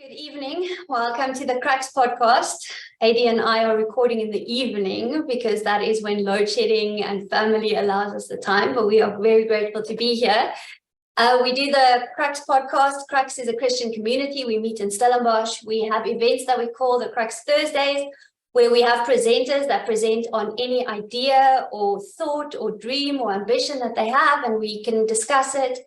Good evening. Welcome to the KRUX podcast. Ydi and I are recording in the evening because that is when load shedding and family allows us the time, but we are very grateful to be here. We do the KRUX podcast. KRUX is a Christian community. We meet in Stellenbosch. We have events that we call the KRUX Thursdays, where we have presenters that present on any idea or thought or dream or ambition that they have, and we can discuss it.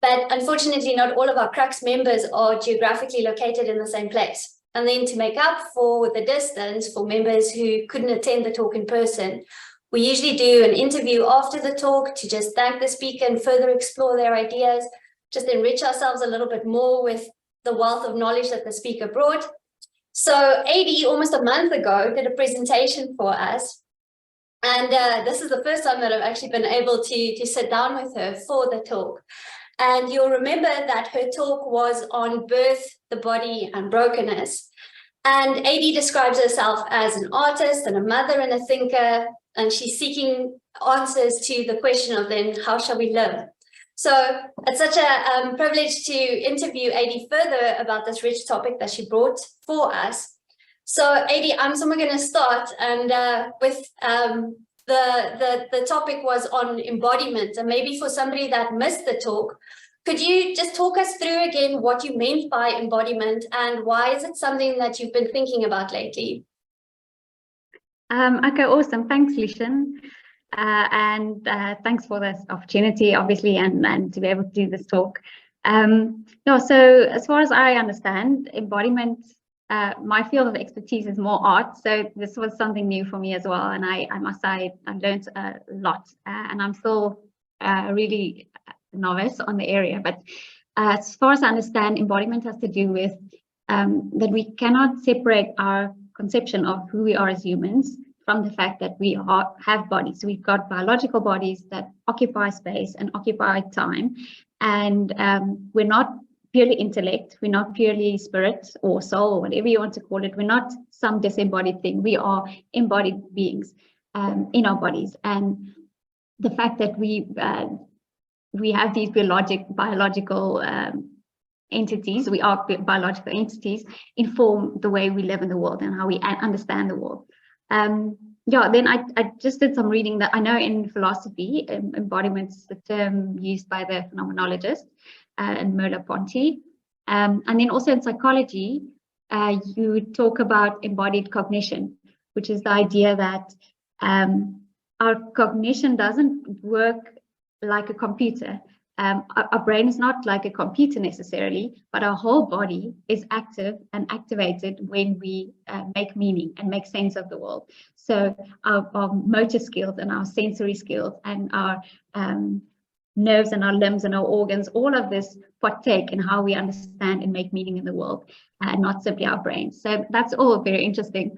But unfortunately, not all of our KRUX members are geographically located in the same place. And then to make up for the distance for members who couldn't attend the talk in person, we usually do an interview after the talk to just thank the speaker and further explore their ideas, just enrich ourselves a little bit more with the wealth of knowledge that the speaker brought. So Ydi, almost a month ago, did a presentation for us. And this is the first time that I've actually been able to sit down with her for the talk. And you'll remember that her talk was on birth, the body, and brokenness. And Ydi describes herself as an artist and a mother and a thinker, and she's seeking answers to the question of then, how shall we live? So it's such a privilege to interview Ydi further about this rich topic that she brought for us. So Ydi, I'm going to start and with the topic was on embodiment, and maybe for somebody that missed the talk, could you just talk us through again what you meant by embodiment and why is it something that you've been thinking about lately? Okay, awesome. Thanks, Lishan. And thanks for this opportunity, obviously, and to be able to do this talk. So as far as I understand, embodiment, my field of expertise is more art, so this was something new for me as well, and I must say I learned a lot, and I'm still really novice on the area. But as far as I understand, embodiment has to do with that we cannot separate our conception of who we are as humans from the fact that we have bodies. So we've got biological bodies that occupy space and occupy time, and we're not purely intellect, we're not purely spirit or soul, or whatever you want to call it. We're not some disembodied thing. We are embodied beings in our bodies. And the fact that we have these biological entities, we are biological entities, inform the way we live in the world and how we understand the world. Then I just did some reading that I know in philosophy, embodiment is the term used by the phenomenologist and Merleau-Ponty. And then also in psychology, you talk about embodied cognition, which is the idea that our cognition doesn't work like a computer. Our brain is not like a computer necessarily, but our whole body is active and activated when we make meaning and make sense of the world. So our motor skills and our sensory skills and our nerves and our limbs and our organs, all of this partake in how we understand and make meaning in the world, and not simply our brains. So that's all very interesting.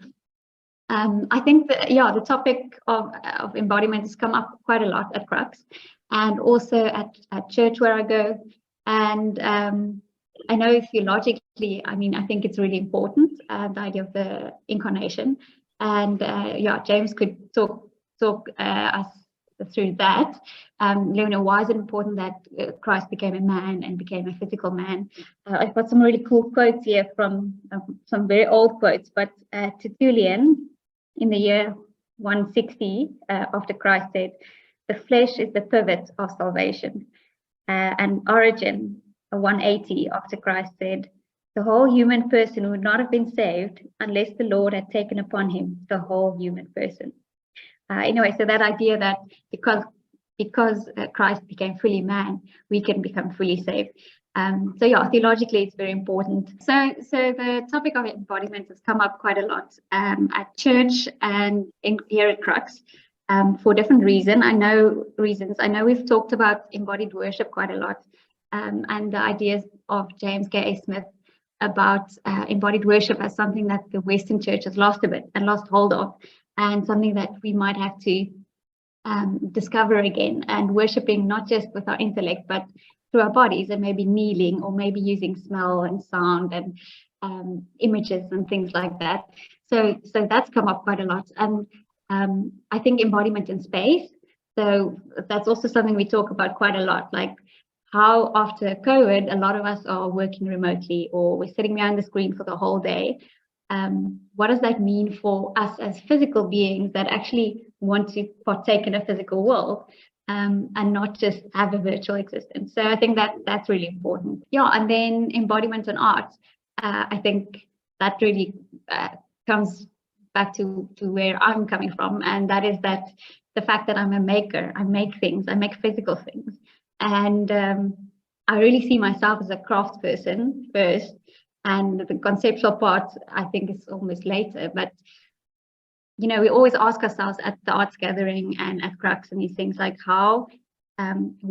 I think that, the topic of embodiment has come up quite a lot at KRUX, and also at church where I go. And I know theologically, I think it's really important, the idea of the incarnation. And James could talk us through that. Why is it important that Christ became a man and became a physical man? I've got some really cool quotes here from some very old quotes, but Tertullian in the year 160 after Christ said, "The flesh is the pivot of salvation." And Origen, 180 after Christ said, "The whole human person would not have been saved unless the Lord had taken upon him the whole human person." So that idea that because Christ became fully man, we can become fully saved. Theologically, it's very important. So the topic of embodiment has come up quite a lot at church and here at KRUX for different reasons. I know we've talked about embodied worship quite a lot, and the ideas of James K. Smith about embodied worship as something that the Western church has lost a bit and lost hold of, and something that we might have to discover again, and worshiping not just with our intellect, but through our bodies, and maybe kneeling, or maybe using smell and sound and images and things like that. So that's come up quite a lot. And I think embodiment in space, so that's also something we talk about quite a lot, like how after COVID, a lot of us are working remotely or we're sitting behind the screen for the whole day. What does that mean for us as physical beings that actually want to partake in a physical world and not just have a virtual existence? So I think that's really important. Yeah, and then embodiment and art. I think that really comes back to where I'm coming from, and that is that the fact that I'm a maker, I make things, I make physical things, and I really see myself as a craft person first, and the conceptual part I think is almost later. But you know, we always ask ourselves at the arts gathering and at KRUX and these things like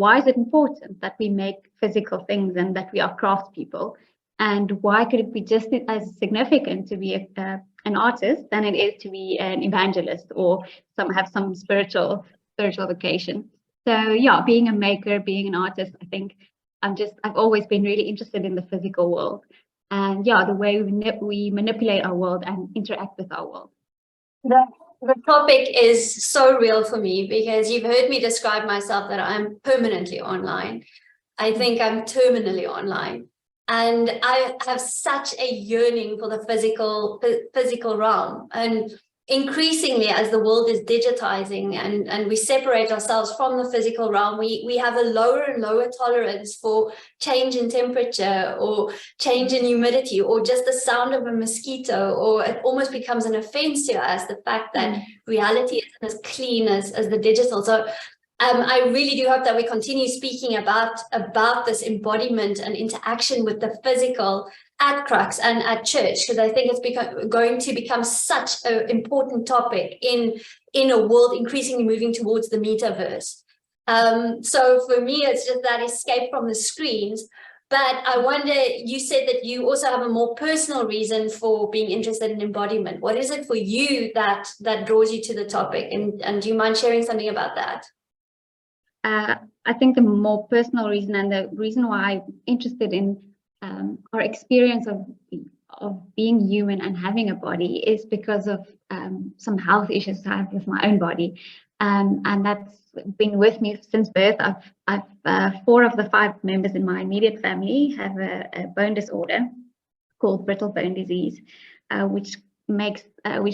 why is it important that we make physical things and that we are craft people? And why could it be just as significant to be an artist than it is to be an evangelist or have some spiritual vocation? So yeah, being a maker, being an artist, I think I've always been really interested in the physical world, and yeah, the way we manipulate our world and interact with our world. The topic is so real for me because you've heard me describe myself that I'm permanently online. I think I'm terminally online. And I have such a yearning for the physical realm. And increasingly, as the world is digitizing and we separate ourselves from the physical realm, we have a lower and lower tolerance for change in temperature or change in humidity or just the sound of a mosquito, or it almost becomes an offense to us, the fact that reality isn't as clean as the digital. So I really do hope that we continue speaking about this embodiment and interaction with the physical at KRUX and at church, because I think it's going to become such an important topic in a world increasingly moving towards the metaverse. So for me, it's just that escape from the screens. But I wonder, you said that you also have a more personal reason for being interested in embodiment. What is it for you that draws you to the topic? And do you mind sharing something about that? I think the more personal reason and the reason why I'm interested in our experience of being human and having a body is because of some health issues I have with my own body, and that's been with me since birth. I've 4 of the 5 members in my immediate family have a bone disorder called brittle bone disease, which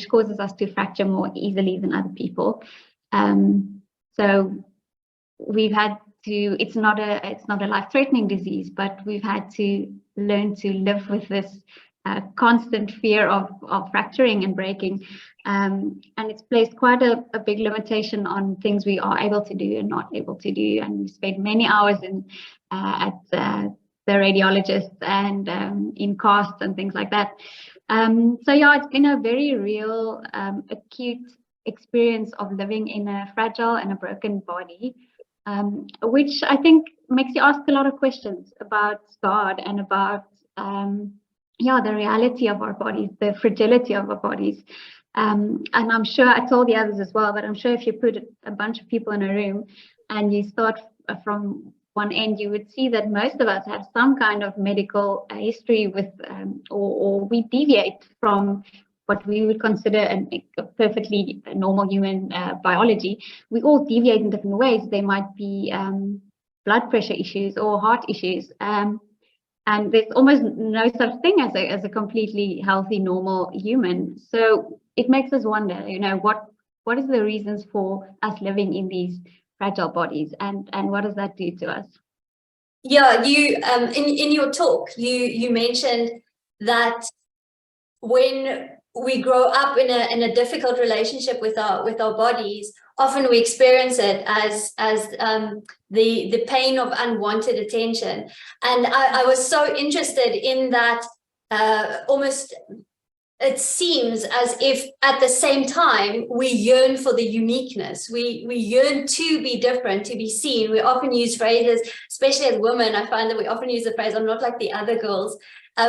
causes us to fracture more easily than other people. So we've had to, it's not a life-threatening disease, but we've had to learn to live with this constant fear of fracturing and breaking, and it's placed quite a big limitation on things we are able to do and not able to do. And we spent many hours at the radiologist and in casts and things like that. So yeah, it's been a very real acute experience of living in a fragile and a broken body, which I think makes you ask a lot of questions about God and about the reality of our bodies, the fragility of our bodies. And I'm sure, I told the others as well, but I'm sure if you put a bunch of people in a room and you start from one end, you would see that most of us have some kind of medical history with, or we deviate from what we would consider a perfectly normal human biology. We all deviate in different ways. There might be blood pressure issues or heart issues. And there's almost no such thing as a completely healthy, normal human. So it makes us wonder, you know, what is the reasons for us living in these fragile bodies, and what does that do to us? Yeah, you in your talk, you mentioned that when we grow up in a difficult relationship with our bodies, often we experience it as the pain of unwanted attention. And I was so interested in that. Almost it seems as if at the same time we yearn for the uniqueness. We yearn to be different, to be seen. We often use phrases, especially as women. I find that we often use the phrase, "I'm not like the other girls."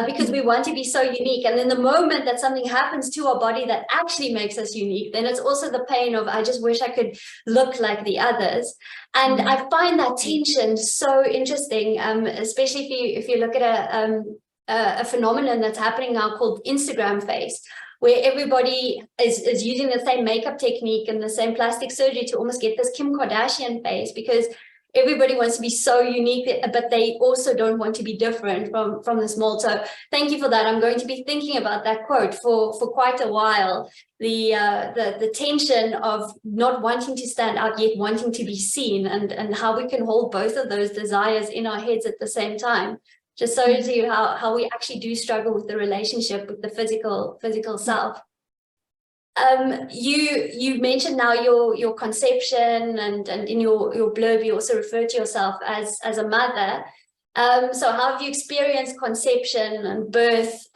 Because we want to be so unique. And then the moment that something happens to our body that actually makes us unique, then it's also the pain of, I just wish I could look like the others. And I find that tension so interesting, especially if you look at a phenomenon that's happening now called Instagram face, where everybody is using the same makeup technique and the same plastic surgery to almost get this Kim Kardashian face, because everybody wants to be so unique, but they also don't want to be different from this mold. So thank you for that. I'm going to be thinking about that quote for quite a while. The tension of not wanting to stand out yet wanting to be seen, and how we can hold both of those desires in our heads at the same time. Just shows you how we actually do struggle with the relationship with the physical self. You mentioned now your conception, and in your blurb you also refer to yourself as a mother. So how have you experienced conception and birth,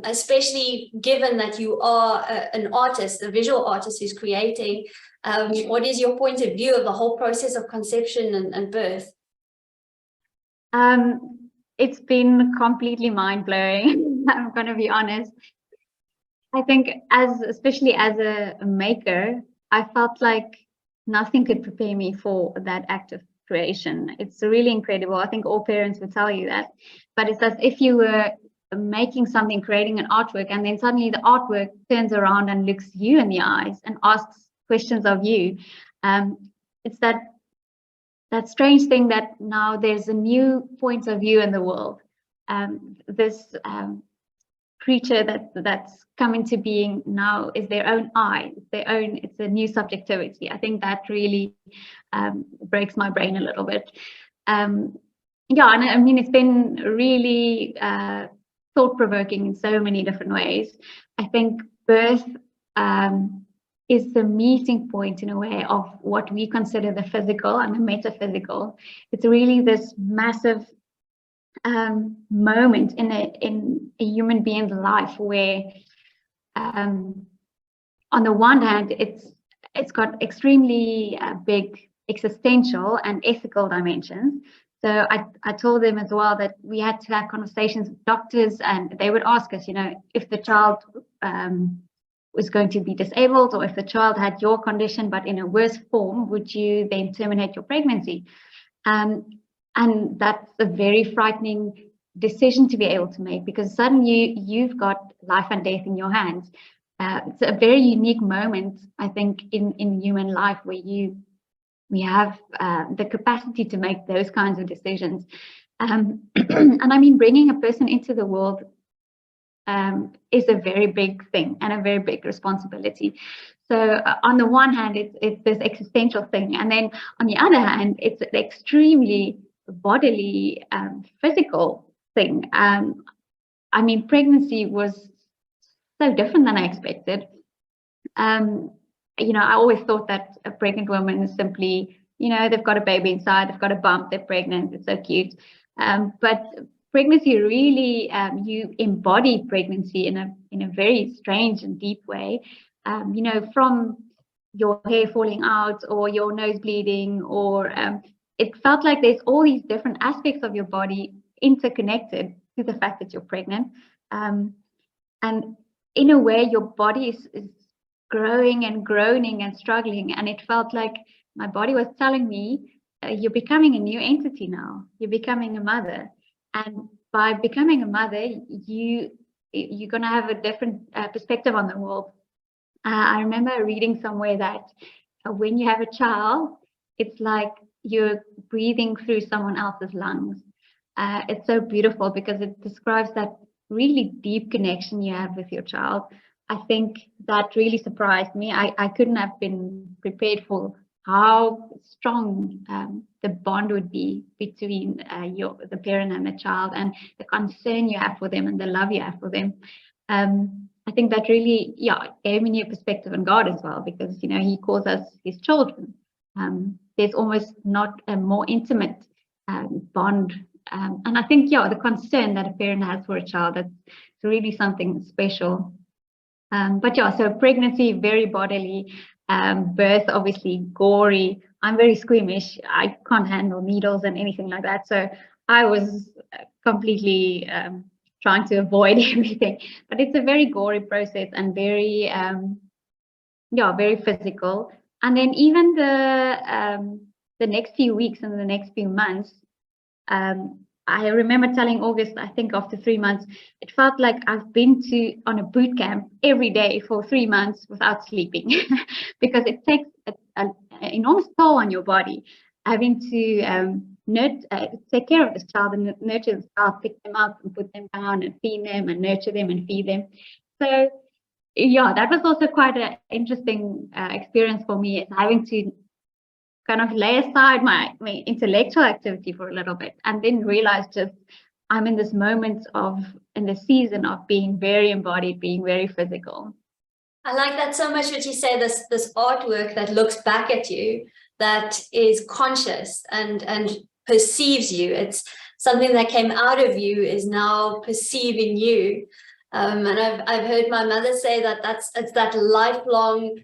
especially given that you are an artist, a visual artist who's creating? What is your point of view of the whole process of conception and birth? It's been completely mind-blowing. I'm going to be honest. I think especially as a maker, I felt like nothing could prepare me for that act of creation. It's really incredible. I think all parents would tell you that. But it's as if you were making something, creating an artwork, and then suddenly the artwork turns around and looks you in the eyes and asks questions of you. It's that strange thing that now there's a new point of view in the world. This creature that's come into being now is their own I, it's a new subjectivity. I think that really breaks my brain a little bit. Yeah, and I mean, it's been really thought-provoking in so many different ways. I think birth is the meeting point in a way of what we consider the physical and the metaphysical. It's really this massive moment in a human being's life where on the one hand it's got extremely big existential and ethical dimensions. So I told them as well that we had to have conversations with doctors, and they would ask us, if the child was going to be disabled, or if the child had your condition but in a worse form, would you then terminate your pregnancy? And that's a very frightening decision to be able to make, because suddenly you've got life and death in your hands. It's a very unique moment, I think, in human life where we have the capacity to make those kinds of decisions. And I mean, bringing a person into the world is a very big thing and a very big responsibility. So on the one hand, it's this existential thing, and then on the other hand, it's an extremely bodily, physical thing. I mean, pregnancy was so different than I expected. I always thought that a pregnant woman is simply, they've got a baby inside, they've got a bump, they're pregnant, it's so cute. But pregnancy really, you embody pregnancy in a very strange and deep way. From your hair falling out or your nose bleeding, or it felt like there's all these different aspects of your body interconnected to the fact that you're pregnant. And in a way, your body is growing and groaning and struggling. And it felt like my body was telling me, you're becoming a new entity now. You're becoming a mother. And by becoming a mother, you're going to have a different perspective on the world. I remember reading somewhere that when you have a child, it's like you're breathing through someone else's lungs. It's so beautiful because it describes that really deep connection you have with your child. I think that really surprised me. I couldn't have been prepared for how strong the bond would be between the parent and the child, and the concern you have for them and the love you have for them. I think that really, gave me a new perspective on God as well, because, he calls us his children. There's almost not a more intimate bond. And I think, the concern that a parent has for a child, that's really something special. So pregnancy, very bodily, birth, obviously gory. I'm very squeamish. I can't handle needles and anything like that. So I was completely trying to avoid everything. But it's a very gory process and very, very physical. And then even the next few weeks and the next few months, I remember telling August, I think after 3 months, it felt like I've been on a boot camp every day for 3 months without sleeping, because it takes an enormous toll on your body. having to take care of this child and nurture this child, pick them up and put them down and feed them and nurture them and feed them. So yeah, that was also quite an interesting experience for me, is having to kind of lay aside my intellectual activity for a little bit and then realize just I'm in this moment in the season of being very embodied, being very physical. I like that so much what you say, this artwork that looks back at you, that is conscious and perceives you. It's something that came out of you is now perceiving you. And I've heard my mother say that it's that lifelong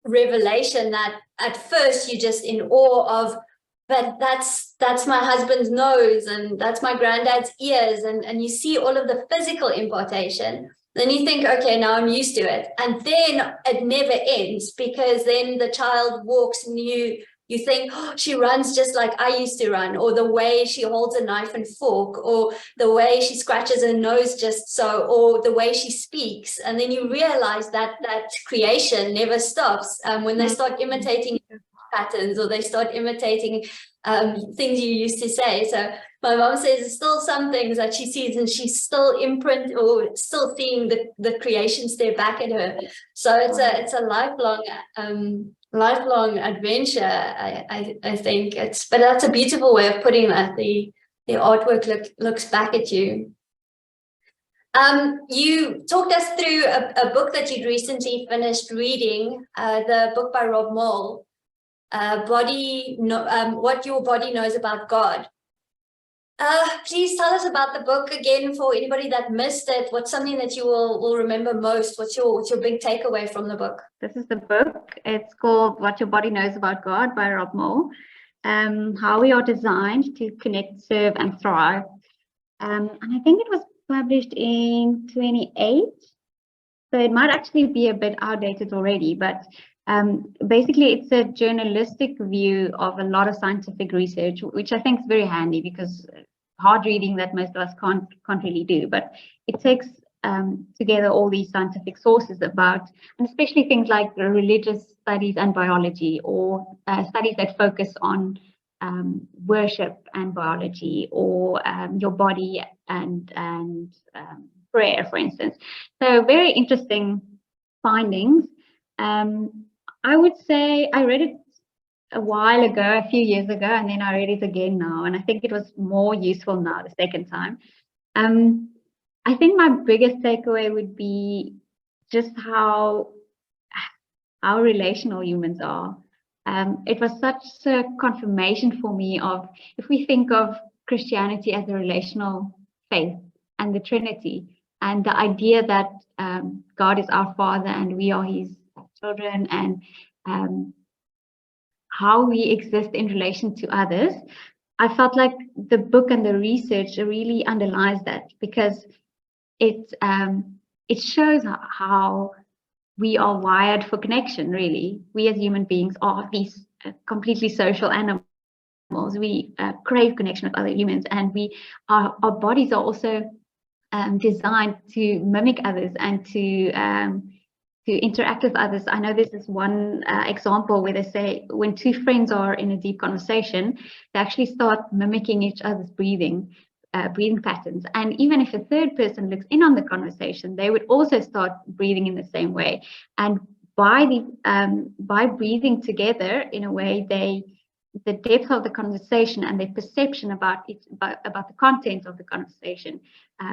revelation that at first you're just in awe of, but that's my husband's nose and that's my granddad's ears, and you see all of the physical importation. Then you think, okay, now I'm used to it. And then it never ends, because then the child walks and you think, oh, she runs just like I used to run, or the way she holds a knife and fork, or the way she scratches her nose just so, or the way she speaks. And then you realize that creation never stops when they start imitating patterns, or they start imitating things you used to say. So my mom says there's still some things that she sees and she's still still seeing the creation stare back at her. So it's a lifelong adventure. I think but that's a beautiful way of putting that. The artwork looks back at you. You talked us through a book that you'd recently finished reading, the book by Rob Moll, What Your Body Knows About God. Please tell us about the book again for anybody that missed it. What's something that you will remember most? What's your big takeaway from the book? This is the book. It's called What Your Body Knows About God by Rob Moll. How we are designed to connect, serve, and thrive. And I think it was published in 2008. So it might actually be a bit outdated already, but basically it's a journalistic view of a lot of scientific research, which I think is very handy, because hard reading that most of us can't really do. But it takes together all these scientific sources about, and especially things like religious studies and biology, or studies that focus on worship and biology, or your body and prayer, for instance. So very interesting findings. I would say I read it a while ago, a few years ago, and then I read it again now, and I think it was more useful now the second time. I think my biggest takeaway would be just how relational humans are. It was such a confirmation for me of, if we think of Christianity as a relational faith and the Trinity, and the idea that God is our Father and we are His children, and how we exist in relation to others, I felt like the book and the research really underlies that, because it shows how we are wired for connection. Really, we as human beings are these completely social animals. We crave connection with other humans, and our bodies are also designed to mimic others and to interact with others. I know this is one example where they say when two friends are in a deep conversation, they actually start mimicking each other's breathing patterns. And even if a third person looks in on the conversation, they would also start breathing in the same way. And by breathing together in a way, the depth of the conversation and their perception about the content of the conversation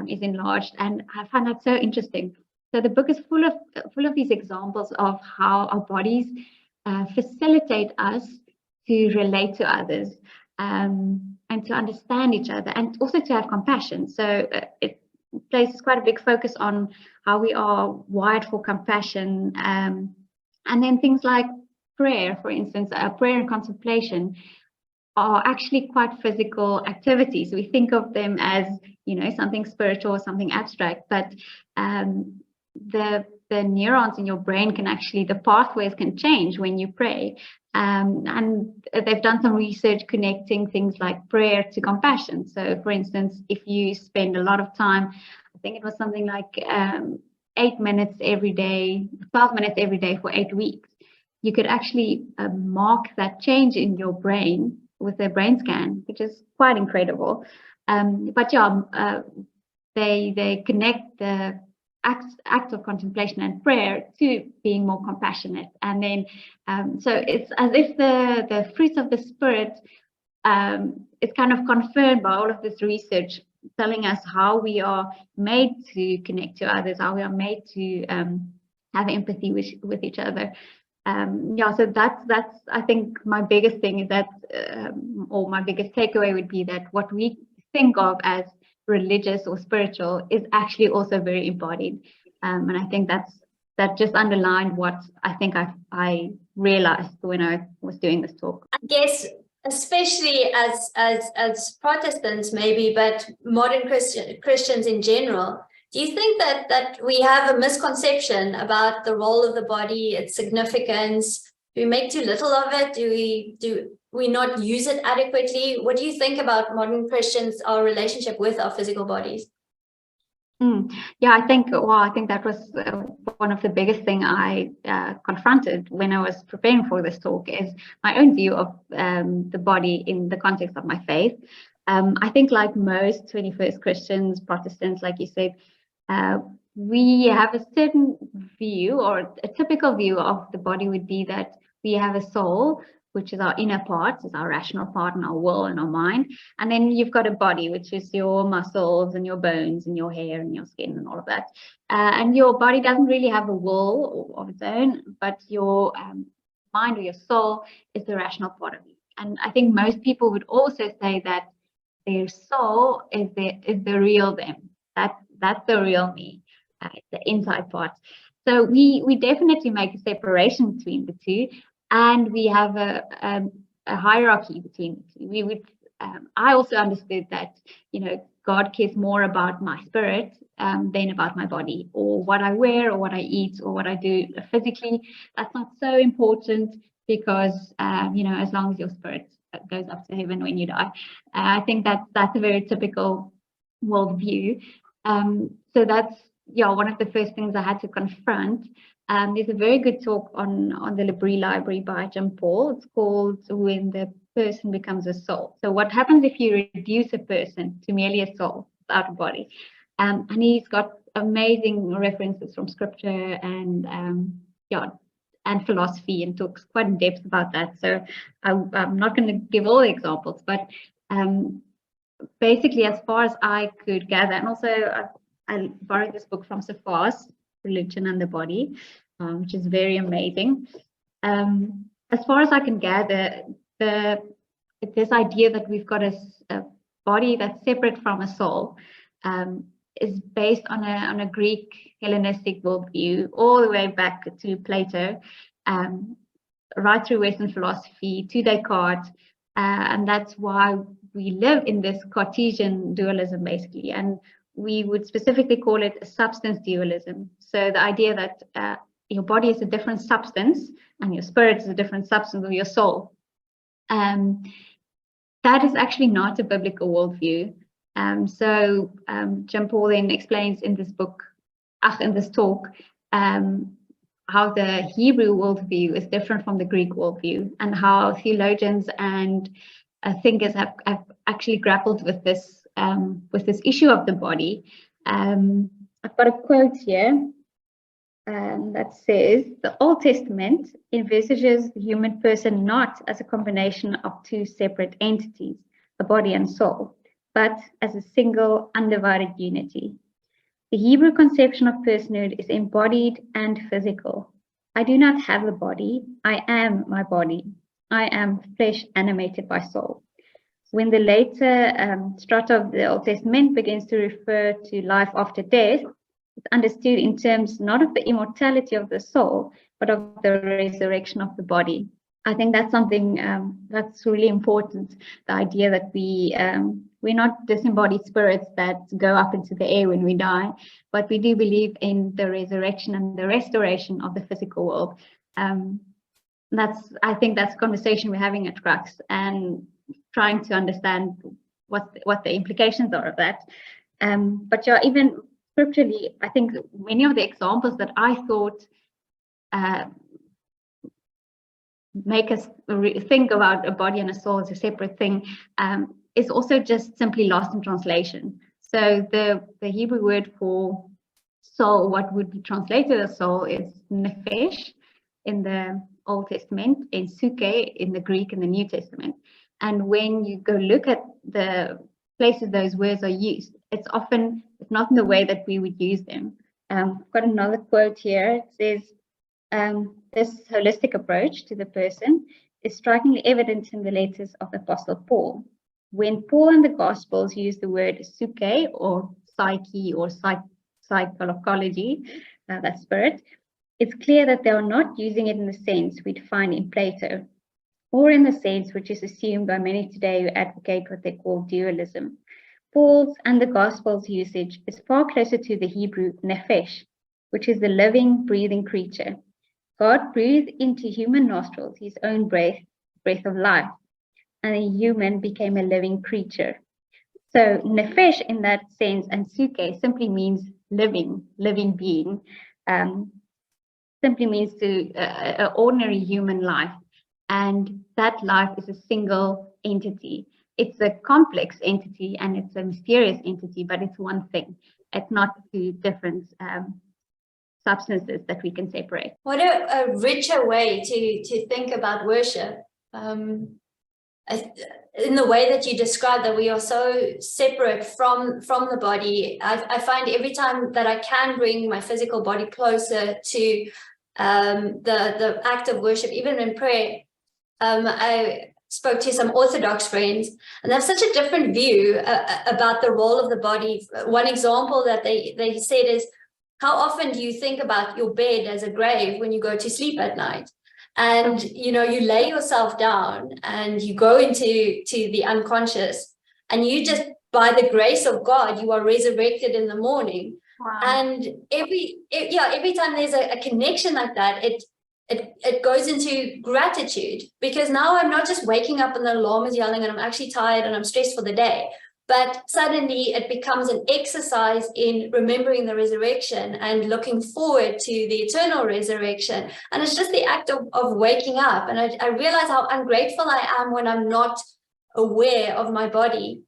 is enlarged. And I find that so interesting. So the book is full of these examples of how our bodies facilitate us to relate to others, and to understand each other, and also to have compassion. So it places quite a big focus on how we are wired for compassion, and then things like prayer, for instance. Prayer and contemplation are actually quite physical activities. We think of them as, something spiritual or something abstract, but the neurons in your brain the pathways can change when you pray. And they've done some research connecting things like prayer to compassion. So, for instance, if you spend a lot of time, I think it was something like 8 minutes every day, 12 minutes every day for 8 weeks, you could actually mark that change in your brain with their brain scan, which is quite incredible. But yeah, they connect the act of contemplation and prayer to being more compassionate. And then so it's as if the fruits of the Spirit is kind of confirmed by all of this research, telling us how we are made to connect to others, how we are made to have empathy with each other. Yeah, so that's I think my biggest thing is that, or my biggest takeaway would be that what we think of as religious or spiritual is actually also very embodied, and I think that just underlined what I think I realized when I was doing this talk. I guess especially as Protestants maybe, but modern Christians in general, do you think that we have a misconception about the role of the body, its significance? Do we make too little of it? Do we not use it adequately? What do you think about modern Christians, our relationship with our physical bodies? Yeah, I think that was one of the biggest thing I confronted when I was preparing for this talk, is my own view of the body in the context of my faith. I think like most 21st Christians, Protestants, like you said, we have a certain view, or a typical view of the body would be that we have a soul, which is our inner part, is our rational part, and our will and our mind. And then you've got a body, which is your muscles and your bones and your hair and your skin and all of that. And your body doesn't really have a will of its own, but your mind or your soul is the rational part of you. And I think most people would also say that their soul is the real them. That's the real me, the inside part. So we definitely make a separation between the two, and we have a hierarchy between the two. We would I also understood that, you know, God cares more about my spirit than about my body, or what I wear, or what I eat, or what I do physically. That's not so important, because you know, as long as your spirit goes up to heaven when you die. I think that's a very typical worldview. So that's, yeah, one of the first things I had to confront. There's a very good talk on the Libri Library by Jim Paul. It's called When the Person Becomes a Soul. So what happens if you reduce a person to merely a soul without a body? And he's got amazing references from scripture and and philosophy, and talks quite in depth about that. So I'm not going to give all the examples, but basically, as far as I could gather, and also I borrowed this book from Safar's Religion and the Body, which is very amazing. As far as I can gather, this idea that we've got a body that's separate from a soul is based on a Greek Hellenistic worldview, all the way back to Plato, right through Western philosophy to Descartes, and that's why we live in this Cartesian dualism, basically, and we would specifically call it a substance dualism. So the idea that your body is a different substance and your spirit is a different substance of your soul. That is actually not a biblical worldview. So Jim Paul then explains in this book, in this talk, how the Hebrew worldview is different from the Greek worldview, and how theologians and thinkers have actually grappled with this issue of the body. I've got a quote here that says, "The Old Testament envisages the human person not as a combination of two separate entities, a body and soul, but as a single undivided unity. The Hebrew conception of personhood is embodied and physical. I do not have a body, I am my body. I am flesh animated by soul." When the later strata of the Old Testament begins to refer to life after death, it's understood in terms not of the immortality of the soul, but of the resurrection of the body. I think that's something that's really important. The idea that we're not disembodied spirits that go up into the air when we die, but we do believe in the resurrection and the restoration of the physical world. I think that's a conversation we're having at KRUX, and trying to understand what the implications are of that. But yeah, even scripturally, I think many of the examples that I thought make us think about a body and a soul as a separate thing, is also just simply lost in translation. So the Hebrew word for soul, what would be translated as soul, is nephesh in the Old Testament, and suke in the Greek in the New Testament. And when you go look at the places those words are used, it's not in the way that we would use them. I've got another quote here. It says, this holistic approach to the person is strikingly evident in the letters of the Apostle Paul. When Paul in the Gospels use the word suke or psyche or psychology, that spirit, it's clear that they are not using it in the sense we find in Plato, or in the sense which is assumed by many today who advocate what they call dualism. Paul's and the Gospel's usage is far closer to the Hebrew nephesh, which is the living, breathing creature. God breathed into human nostrils his own breath of life, and a human became a living creature. So nephesh in that sense, and suke simply means living being, simply means to an ordinary human life. And that life is a single entity. It's a complex entity and it's a mysterious entity, but it's one thing. It's not two different substances that we can separate. What a richer way to think about worship. In the way that you describe that we are so separate from the body, I find every time that I can bring my physical body closer to the act of worship, even in prayer. I spoke to some Orthodox friends, and they have such a different view about the role of the body. One example that they said is, how often do you think about your bed as a grave when you go to sleep at night? And, you lay yourself down and you go into the unconscious, and you just, by the grace of God, you are resurrected in the morning. Wow. And every time there's a connection like that, it goes into gratitude, because now I'm not just waking up and the alarm is yelling and I'm actually tired and I'm stressed for the day, but suddenly it becomes an exercise in remembering the resurrection and looking forward to the eternal resurrection. And it's just the act of waking up. And I realize how ungrateful I am when I'm not aware of my body.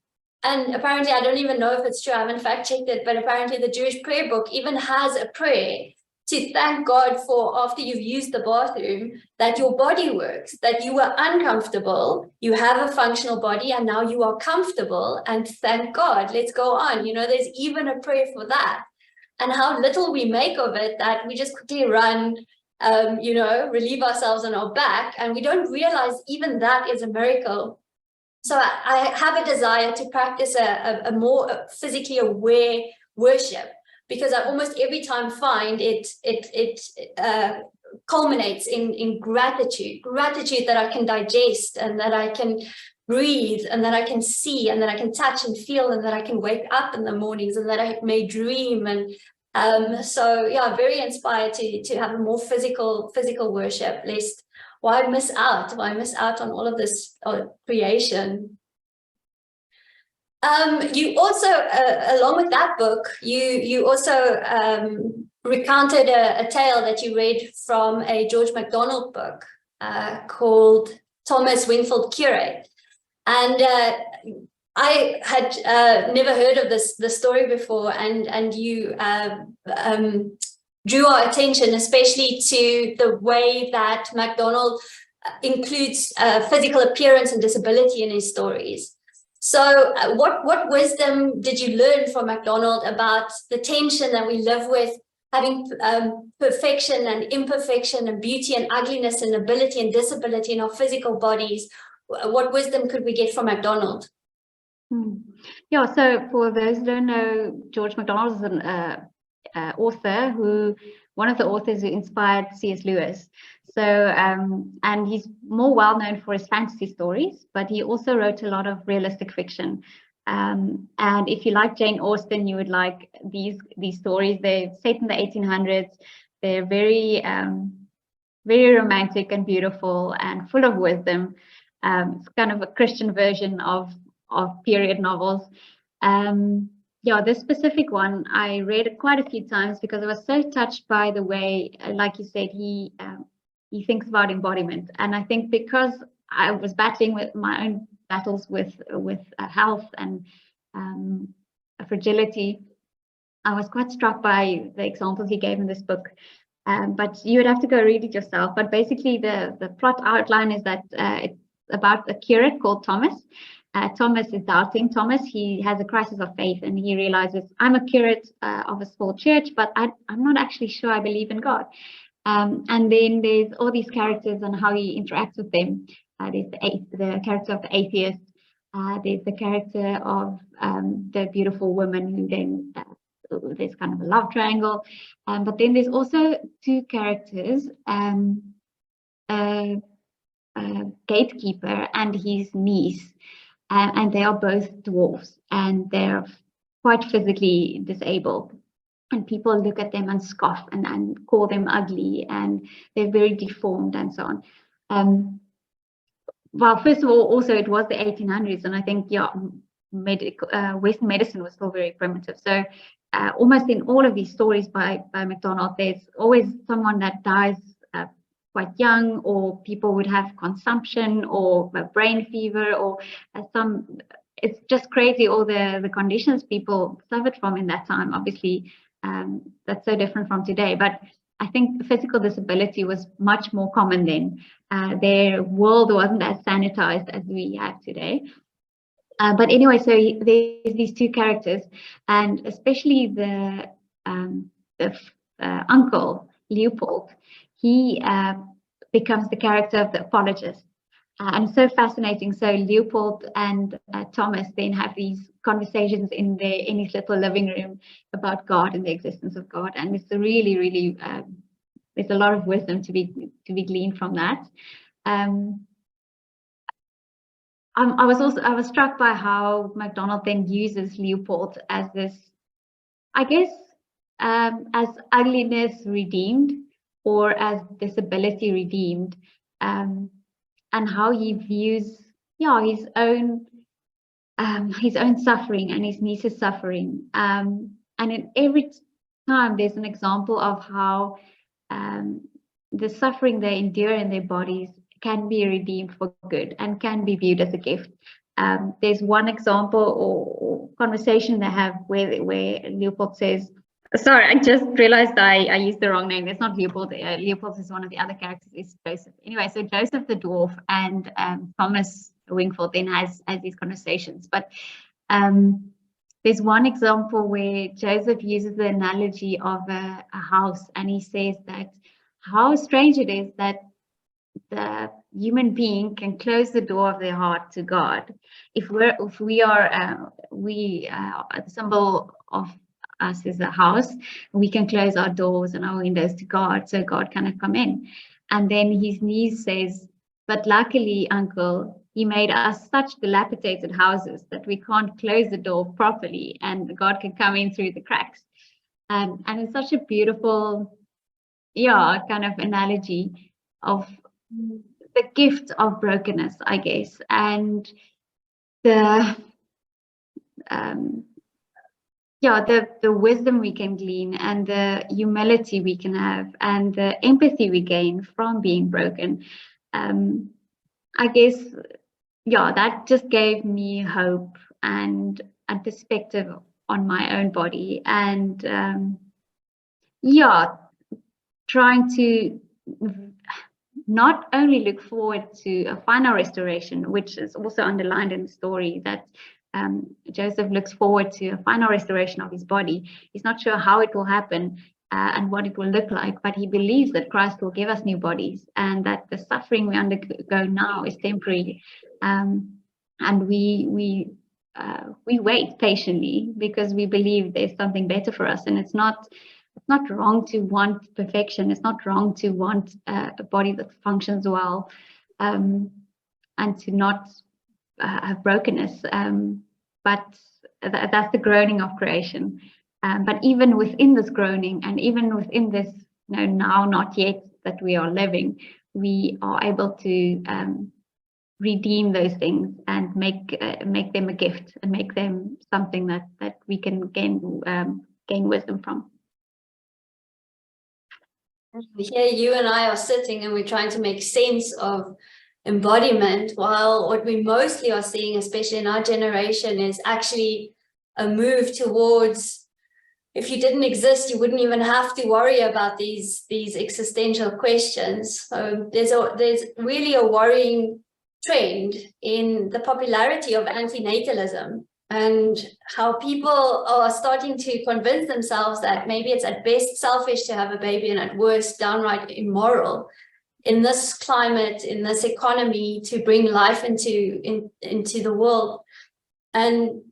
And apparently, I don't even know if it's true, I haven't fact checked it, but apparently the Jewish prayer book even has a prayer to thank God for, after you've used the bathroom, that your body works, that you were uncomfortable, you have a functional body, and now you are comfortable, and thank God, let's go on. There's even a prayer for that. And how little we make of it, that we just quickly run, relieve ourselves on our back, and we don't realize even that is a miracle. So I have a desire to practice a more physically aware worship, because I almost every time find it culminates in gratitude that I can digest, and that I can breathe, and that I can see, and that I can touch and feel, and that I can wake up in the mornings, and that I may dream. And so yeah, very inspired to have a more physical worship. Lest why miss out on all of this creation. You also, along with that book, you also recounted a tale that you read from a George McDonald book called Thomas Wingfield Curate. And I had never heard of the story before, and you drew our attention especially to the way that McDonald includes physical appearance and disability in his stories. So what wisdom did you learn from McDonald about the tension that we live with, having perfection and imperfection and beauty and ugliness and ability and disability in our physical bodies? What wisdom could we get from McDonald? Yeah, so for those who don't know, George MacDonald is an author one of the authors who inspired C.S. Lewis. So, and he's more well known for his fantasy stories, but he also wrote a lot of realistic fiction. And if you like Jane Austen, you would like these stories. They're set in the 1800s. They're very, very romantic and beautiful and full of wisdom. It's kind of a Christian version of period novels. Yeah, this specific one, I read it quite a few times because I was so touched by the way, like you said, he he thinks about embodiment. And I think because I was battling with my own battles with health and fragility, I was quite struck by the examples he gave in this book. But you would have to go read it yourself. But basically, the plot outline is that it's about a curate called Thomas. Thomas is doubting. Thomas, he has a crisis of faith, and he realizes, I'm a curate of a small church, but I'm not actually sure I believe in God. And then there's all these characters and how he interacts with them. There's the character of the atheist. There's the character of the beautiful woman who then there's kind of a love triangle. But then there's also two characters, a gatekeeper and his niece. And they are both dwarfs, and they're quite physically disabled. And people look at them and scoff and call them ugly, and they're very deformed and so on. Well, first of all, also it was the 1800s, and I think Western medicine was still very primitive. So almost in all of these stories by McDonald, there's always someone that dies quite young, or people would have consumption or a brain fever, or it's just crazy, all the conditions people suffered from in that time. Obviously, that's so different from today, but I think physical disability was much more common then. Their world wasn't as sanitized as we have today. But anyway, so there's these two characters, and especially the uncle, Leopold, he becomes the character of the apologist. And so fascinating. So Leopold and Thomas then have these conversations in his little living room about God and the existence of God. And it's really, really, there's a lot of wisdom to be gleaned from that. I was struck by how McDonald then uses Leopold as this, I guess, as ugliness redeemed, or as disability redeemed, and how he views his own suffering and his niece's suffering. And in every time there's an example of how the suffering they endure in their bodies can be redeemed for good and can be viewed as a gift. There's one example or conversation they have where Leopold says, sorry, I just realized I used the wrong name. It's not Leopold. Leopold is one of the other characters, is Joseph. Anyway, so Joseph the dwarf and Thomas Wingfield then has these conversations. But there's one example where Joseph uses the analogy of a house, and he says that how strange it is that the human being can close the door of their heart to God. If we are the symbol of us is a house, we can close our doors and our windows to God, so God cannot come in. And then his niece says, but luckily, uncle, he made us such dilapidated houses that we can't close the door properly and God can come in through the cracks. And it's such a beautiful, kind of analogy of the gift of brokenness, I guess, and the wisdom we can glean, and the humility we can have, and the empathy we gain from being broken. I guess, that just gave me hope and perspective on my own body, and trying to not only look forward to a final restoration, which is also underlined in the story, that Joseph looks forward to a final restoration of his body. He's not sure how it will happen and what it will look like, but he believes that Christ will give us new bodies, and that the suffering we undergo now is temporary. And we wait patiently because we believe there's something better for us. And it's not wrong to want perfection. It's not wrong to want a body that functions well, and to not have brokenness. But that's the groaning of creation. But even within this groaning, and even within this now not yet that we are living, we are able to redeem those things and make them a gift, and make them something that we can gain wisdom from. Here you and I are sitting and we're trying to make sense of embodiment, while what we mostly are seeing, especially in our generation, is actually a move towards, if you didn't exist, you wouldn't even have to worry about these existential questions. So there's really a worrying trend in the popularity of antinatalism, and how people are starting to convince themselves that maybe it's at best selfish to have a baby and at worst downright immoral in this climate, in this economy, to bring life into the world. And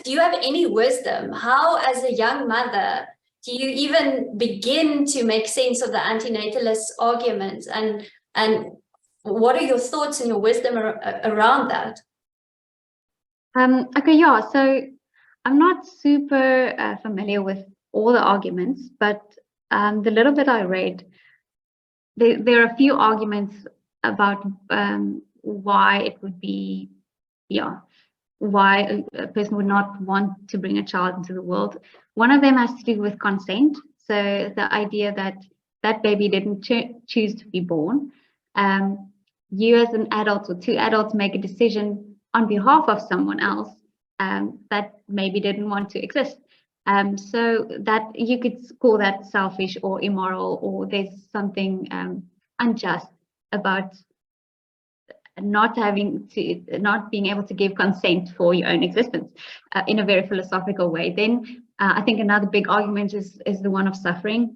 do you have any wisdom? How, as a young mother, do you even begin to make sense of the antinatalist arguments? And what are your thoughts and your wisdom around that? Okay, yeah, so I'm not super familiar with all the arguments, but the little bit I read, there are a few arguments about why it would be, why a person would not want to bring a child into the world. One of them has to do with consent. So the idea that that baby didn't choose to be born. You as an adult or two adults make a decision on behalf of someone else that maybe didn't want to exist. So that you could call that selfish or immoral, or there's something unjust about not being able to give consent for your own existence in a very philosophical way. Then I think another big argument is the one of suffering.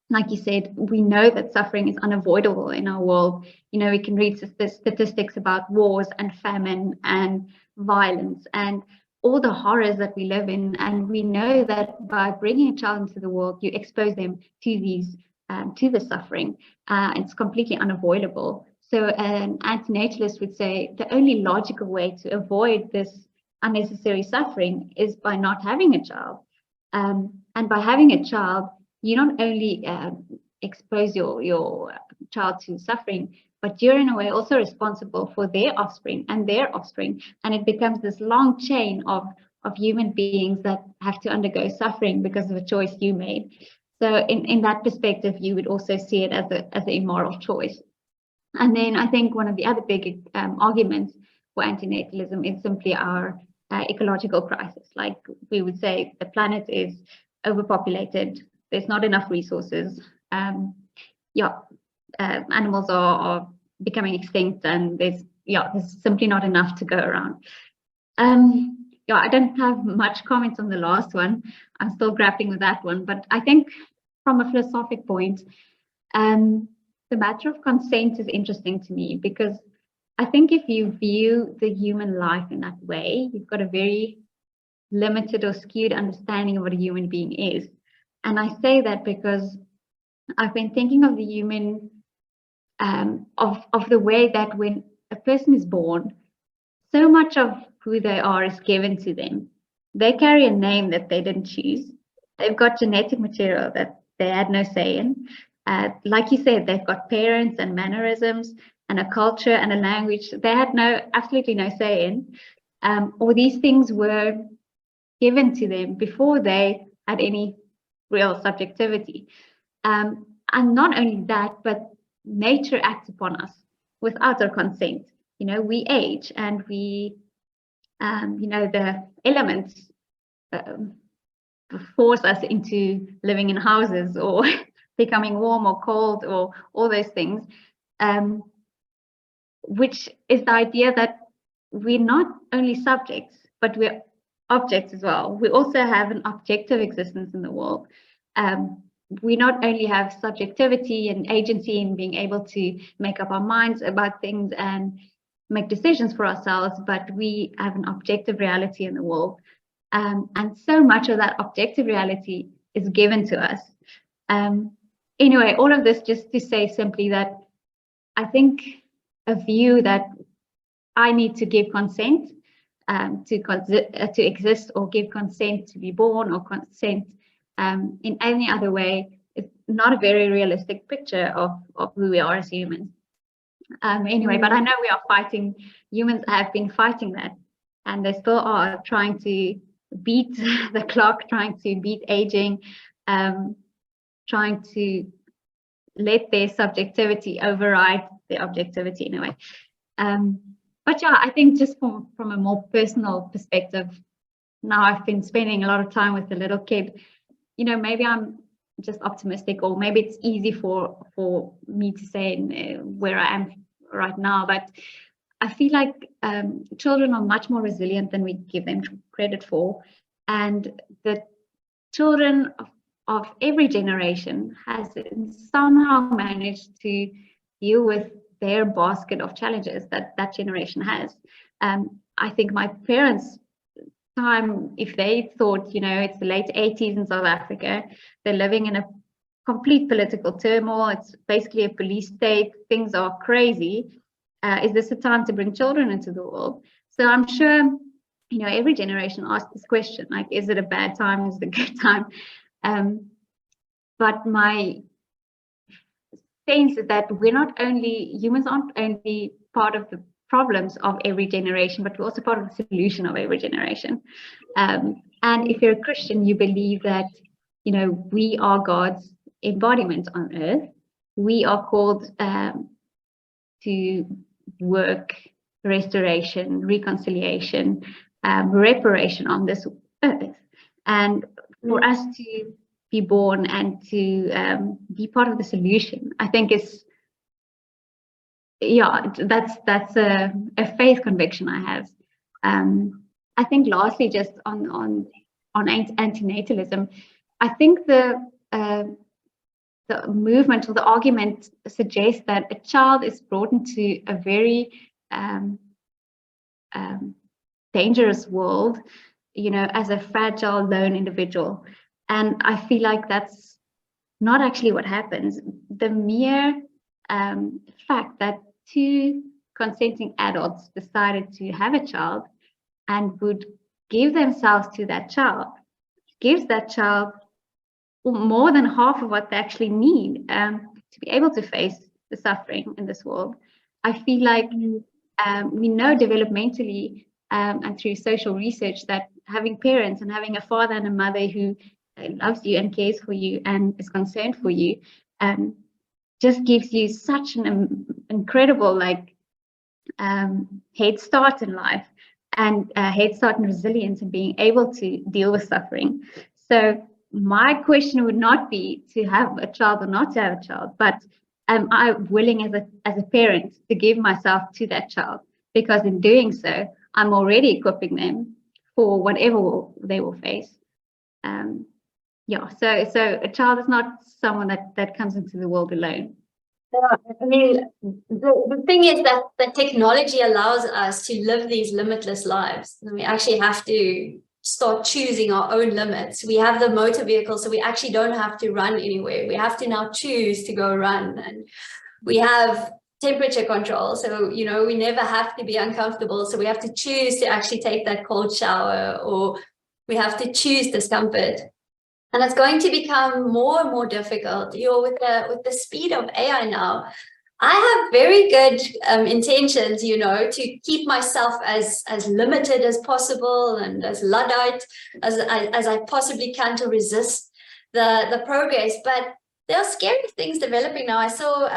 Like you said, we know that suffering is unavoidable in our world. You know, we can read the statistics about wars and famine and violence and all the horrors that we live in. And we know that by bringing a child into the world, you expose them to the suffering. It's completely unavoidable. So an antinatalist would say the only logical way to avoid this unnecessary suffering is by not having a child. And by having a child, you not only expose your child to suffering, but you're in a way also responsible for their offspring and their offspring. And it becomes this long chain of human beings that have to undergo suffering because of a choice you made. So in that perspective, you would also see it as an immoral choice. And then I think one of the other big arguments for antinatalism is simply our ecological crisis. Like we would say, the planet is overpopulated. There's not enough resources. Animals are becoming extinct, and there's simply not enough to go around. I don't have much comments on the last one. I'm still grappling with that one, but I think from a philosophic point, the matter of consent is interesting to me, because I think if you view the human life in that way, you've got a very limited or skewed understanding of what a human being is. And I say that because I've been thinking of the human, of the way that when a person is born, so much of who they are is given to them. They carry a name that they didn't choose. They've got genetic material that they had no say in. Like you said, they've got parents and mannerisms and a culture and a language they had absolutely no say in. Or these things were given to them before they had any real subjectivity. And not only that, but nature acts upon us without our consent. You know, we age and we, the elements force us into living in houses or becoming warm or cold or all those things, which is the idea that we're not only subjects, but we're objects as well. We also have an objective existence in the world. We not only have subjectivity and agency in being able to make up our minds about things and make decisions for ourselves, but we have an objective reality in the world. And so much of that objective reality is given to us. Anyway, all of this just to say simply that I think a view that I need to give consent to exist, or give consent to be born, or consent in any other way, is not a very realistic picture of who we are as humans. Anyway, but I know we are fighting, humans have been fighting that, and they still are trying to beat the clock, trying to beat aging, trying to let their subjectivity override their objectivity in a way. But yeah, I think just from a more personal perspective, now I've been spending a lot of time with the little kid, you know, maybe I'm just optimistic, or maybe it's easy for me to say where I am right now, but I feel like children are much more resilient than we give them credit for, and the children of every generation has somehow managed to deal with their basket of challenges that generation has. I think my parents' time, if they thought, you know, it's the late 80s in South Africa, they're living in a complete political turmoil, it's basically a police state, things are crazy. Is this a time to bring children into the world? So I'm sure, you know, every generation asks this question, like, is it a bad time? Is it a good time? But my sense is that humans aren't only part of the problems of every generation, but we're also part of the solution of every generation. And if you're a Christian, you believe that, you know, we are God's embodiment on earth. We are called to work restoration, reconciliation, reparation on this earth. And for us to be born and to be part of the solution, I think is, yeah, that's a faith conviction I have. I think lastly, just on antinatalism, I think the movement or the argument suggests that a child is brought into a very dangerous world, you know, as a fragile, lone individual. And I feel like that's not actually what happens. The mere fact that two consenting adults decided to have a child and would give themselves to that child gives that child more than half of what they actually need to be able to face the suffering in this world. I feel like we know developmentally and through social research that having parents and having a father and a mother who loves you and cares for you and is concerned for you just gives you such an incredible head start in life and head start in resilience and being able to deal with suffering. So my question would not be to have a child or not to have a child, but am I willing as a parent to give myself to that child? Because in doing so, I'm already equipping them for whatever they will face. So a child is not someone that comes into the world alone. I mean, the thing is that the technology allows us to live these limitless lives. And we actually have to start choosing our own limits. We have the motor vehicle, so we actually don't have to run anywhere. We have to now choose to go run. And we have temperature control, so, you know, we never have to be uncomfortable. So we have to choose to actually take that cold shower, or we have to choose discomfort. And it's going to become more and more difficult. With the speed of AI now, I have very good intentions, you know, to keep myself as limited as possible and as Luddite as I possibly can to resist the progress. But there are scary things developing now. I saw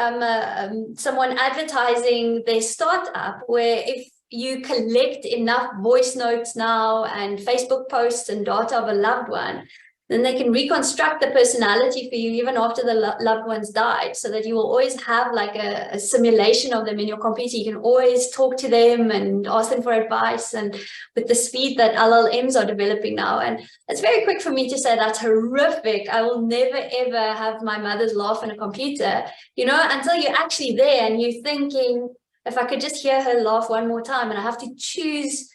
someone advertising their startup where if you collect enough voice notes now and Facebook posts and data of a loved one, then they can reconstruct the personality for you even after the loved ones died, so that you will always have like a simulation of them in your computer. You can always talk to them and ask them for advice, and with the speed that LLMs are developing now. And it's very quick for me to say that's horrific. I will never, ever have my mother's laugh in a computer, you know, until you're actually there and you're thinking, if I could just hear her laugh one more time, and I have to choose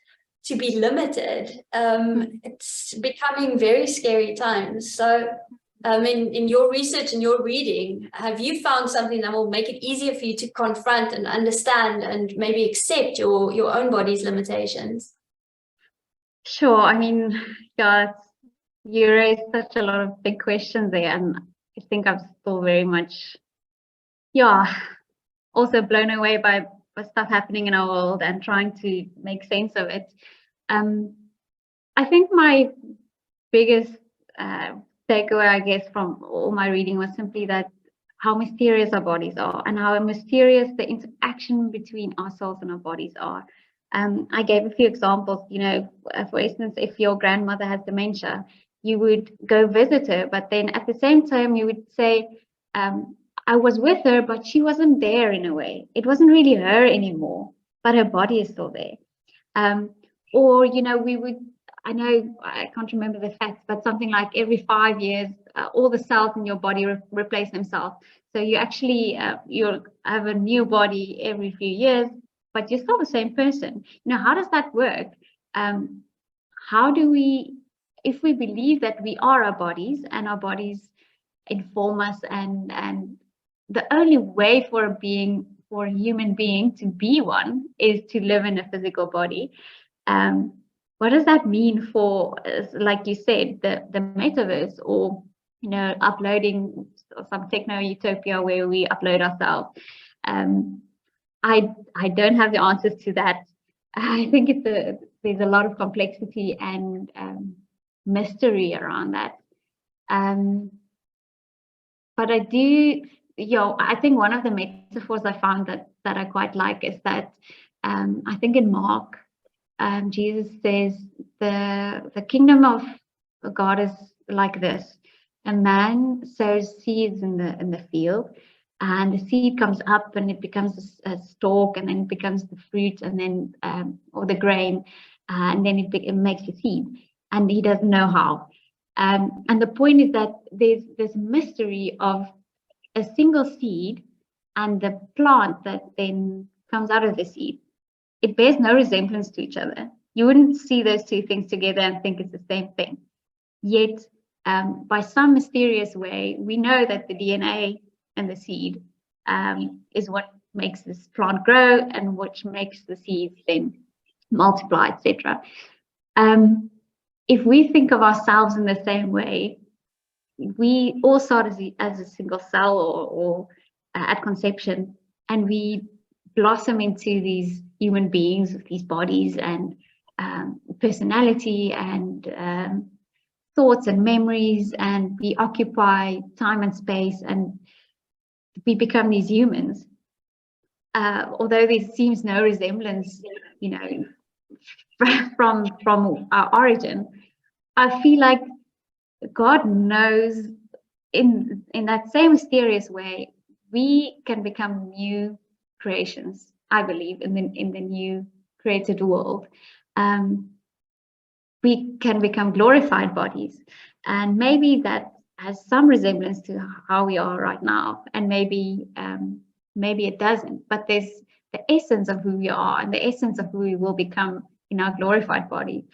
to be limited, it's becoming very scary times. So in your research and your reading, have you found something that will make it easier for you to confront and understand and maybe accept your own body's limitations? Sure. I mean, yeah, you raised such a lot of big questions there, and I think I'm still very much, also blown away by stuff happening in our world and trying to make sense of it. I think my biggest takeaway, I guess, from all my reading was simply that how mysterious our bodies are and how mysterious the interaction between our souls and our bodies are. I gave a few examples, for instance, if your grandmother has dementia, you would go visit her, but then at the same time, you would say, I was with her, but she wasn't there in a way. It wasn't really her anymore, but her body is still there. Or, we would, I know I can't remember the facts, but something like every 5 years, all the cells in your body replace themselves. So you actually, you'll have a new body every few years, but you're still the same person. How does that work? How do we, if we believe that we are our bodies and our bodies inform us, and the only way for a human being to be one is to live in a physical body. What does that mean for, like you said, the metaverse, or uploading some techno utopia where we upload ourselves? I don't have the answers to that. I think there's a lot of complexity and mystery around that. But I do, I think one of the metaphors I found that I quite like is that I think in Mark, Jesus says the kingdom of God is like this: a man sows seeds in the field, and the seed comes up and it becomes a stalk, and then it becomes the fruit, and then or the grain, and then it makes a seed, and he doesn't know how. And the point is that there's this mystery of a single seed and the plant that then comes out of the seed. It bears no resemblance to each other. You wouldn't see those two things together and think it's the same thing. Yet, by some mysterious way, we know that the DNA in the seed is what makes this plant grow and which makes the seeds then multiply, etc. If we think of ourselves in the same way, we all start as a single cell or at conception, and we blossom into these human beings with these bodies and personality and thoughts and memories, and we occupy time and space, and we become these humans. Although there seems no resemblance, from our origin, I feel like God knows in that same mysterious way we can become new creations. I believe in the new created world. We can become glorified bodies, and maybe that has some resemblance to how we are right now, and maybe it doesn't, but there's the essence of who we are, and the essence of who we will become in our glorified body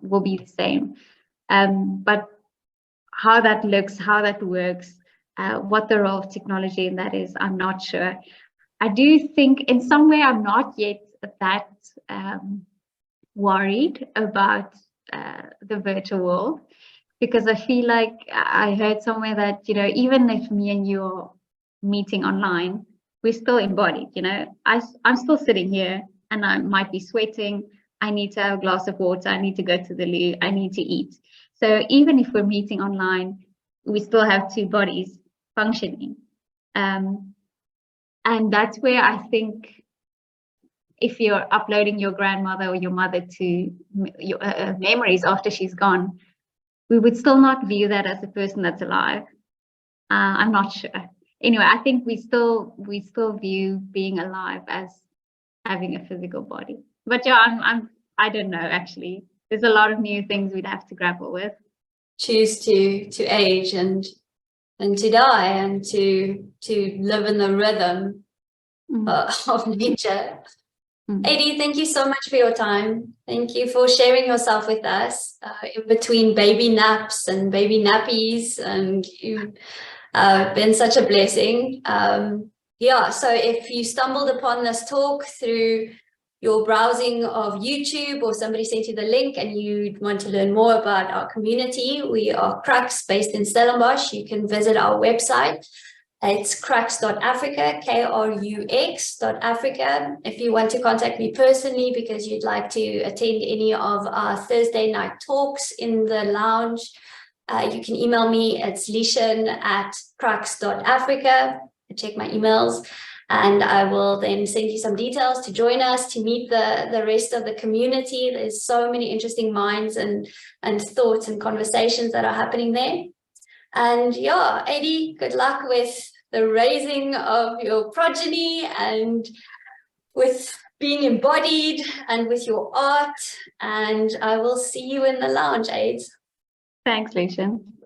will be the same. But how that looks, how that works, what the role of technology in that is, I'm not sure. I do think in some way I'm not yet that worried about the virtual world, because I feel like I heard somewhere that, even if me and you are meeting online, we're still embodied. I'm still sitting here and I might be sweating. I need to have a glass of water. I need to go to the loo. I need to eat. So even if we're meeting online, we still have two bodies functioning. And that's where I think if you're uploading your grandmother or your mother to your memories after she's gone, we would still not view that as a person that's alive. I'm not sure. Anyway, I think we still view being alive as having a physical body. But yeah, I don't know, actually. There's a lot of new things we'd have to grapple with. Choose to age and to die and to live in the rhythm of nature. Ydi, thank you so much for your time. Thank you for sharing yourself with us in between baby naps and baby nappies, and you've been such a blessing. So if you stumbled upon this talk through your browsing of YouTube, or somebody sent you the link and you want to learn more about our community, we are KRUX based in Stellenbosch. You can visit our website. It's krux.africa, KRUX.Africa. If you want to contact me personally because you'd like to attend any of our Thursday night talks in the lounge, You can email me. It's lishan@krux.africa. Check my emails, and I will then send you some details to join us, to meet the rest of the community. There's so many interesting minds and thoughts and conversations that are happening there. And yeah, Ydi, good luck with the raising of your progeny and with being embodied and with your art. And I will see you in the lounge, Aids. Thanks, Lucian.